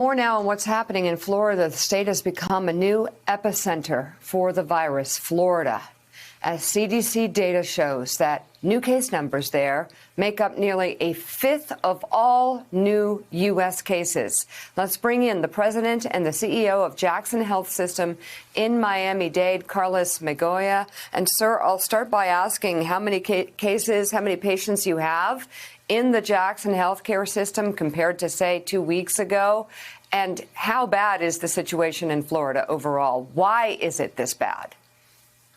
More now on what's happening in Florida. The state has become a new epicenter for the virus, Florida, as CDC data shows that new case numbers there make up nearly a fifth of all new U.S. cases. Let's bring in the president and the CEO of Jackson Health System in Miami-Dade, Carlos Migoya. And, sir, I'll start by asking how many cases, how many patients you have in the Jackson healthcare system compared to, say, 2 weeks ago? And how bad is the situation in Florida overall? Why is it this bad?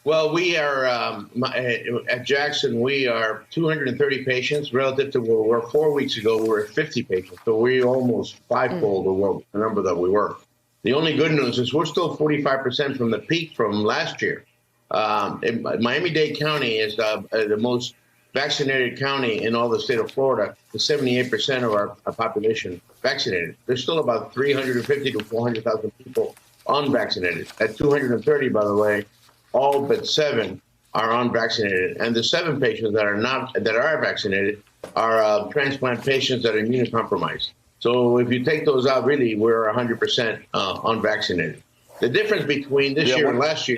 Well, we are, at Jackson, we are 230 patients relative to where we were 4 weeks ago. We were at 50 patients. So we almost fivefold the number that we were. The only good news is we're still 45% from the peak from last year. Miami-Dade County is the most vaccinated county in all the state of Florida, with 78% of our population vaccinated. There's still about 350 to 400,000 people unvaccinated. At 230, by the way, all but 7 are unvaccinated. And the 7 patients that are vaccinated are transplant patients that are immunocompromised. So if you take those out, really, we're 100% unvaccinated. The difference between this year and last year,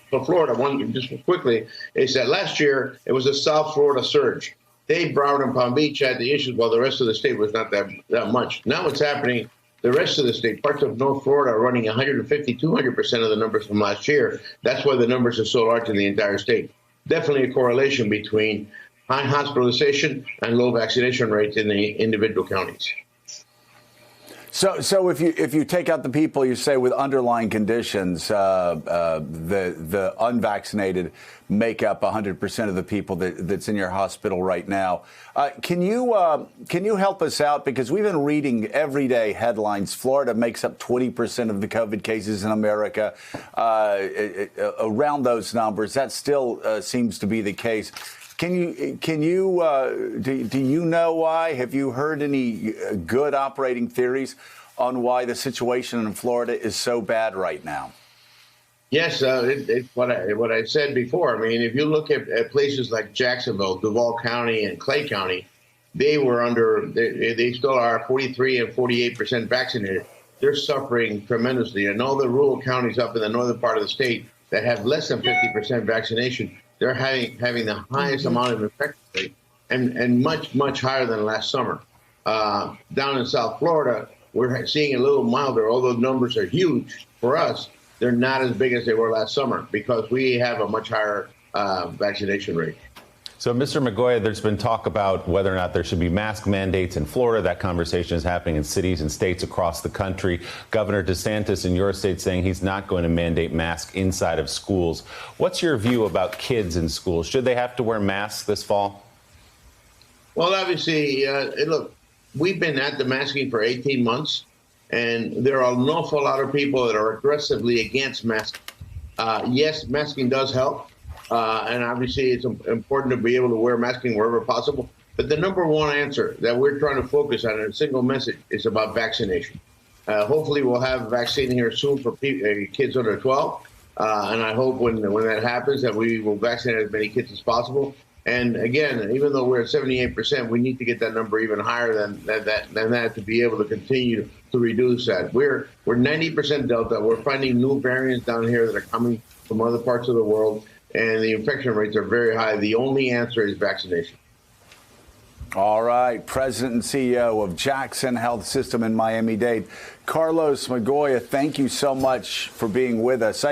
for Florida, just quickly, is that last year it was a South Florida surge. Dade, Broward, and Palm Beach had the issues while the rest of the state was not that much. Now what's happening, the rest of the state, parts of North Florida are running 150, 200% of the numbers from last year. That's why the numbers are so large in the entire state. Definitely a correlation between high hospitalization and low vaccination rates in the individual counties. So if you take out the people you say with underlying conditions, the unvaccinated make up 100% of the people that's in your hospital right now. Can you help us out? Because we've been reading everyday headlines. Florida makes up 20% of the COVID cases in America. Around those numbers, that still seems to be the case. Do you know why? Have you heard any good operating theories on why the situation in Florida is so bad right now? Yes, it's what I said before. I mean, if you look at places like Jacksonville, Duval County, and Clay County, they still are 43 and 48% vaccinated. They're suffering tremendously. And all the rural counties up in the northern part of the state that have less than 50% vaccination, they're having the highest amount of infection rate and much, much higher than last summer. Down in South Florida, we're seeing a little milder, although numbers are huge for us. They're not as big as they were last summer because we have a much higher vaccination rate. So, Mr. Migoya, there's been talk about whether or not there should be mask mandates in Florida. That conversation is happening in cities and states across the country. Governor DeSantis in your state saying he's not going to mandate masks inside of schools. What's your view about kids in schools? Should they have to wear masks this fall? Well, obviously, look, we've been at the masking for 18 months, and there are an awful lot of people that are aggressively against masking. Yes, masking does help. And obviously, it's important to be able to wear masking wherever possible. But the number one answer that we're trying to focus on in a single message is about vaccination. Hopefully, we'll have a vaccine here soon for kids under 12. And I hope when that happens that we will vaccinate as many kids as possible. And again, even though we're at 78%, we need to get that number even higher than that to be able to continue to reduce that. We're 90% Delta. We're finding new variants down here that are coming from other parts of the world. And the infection rates are very high. The only answer is vaccination. All right. President and CEO of Jackson Health System in Miami-Dade, Carlos Migoya, thank you so much for being with us.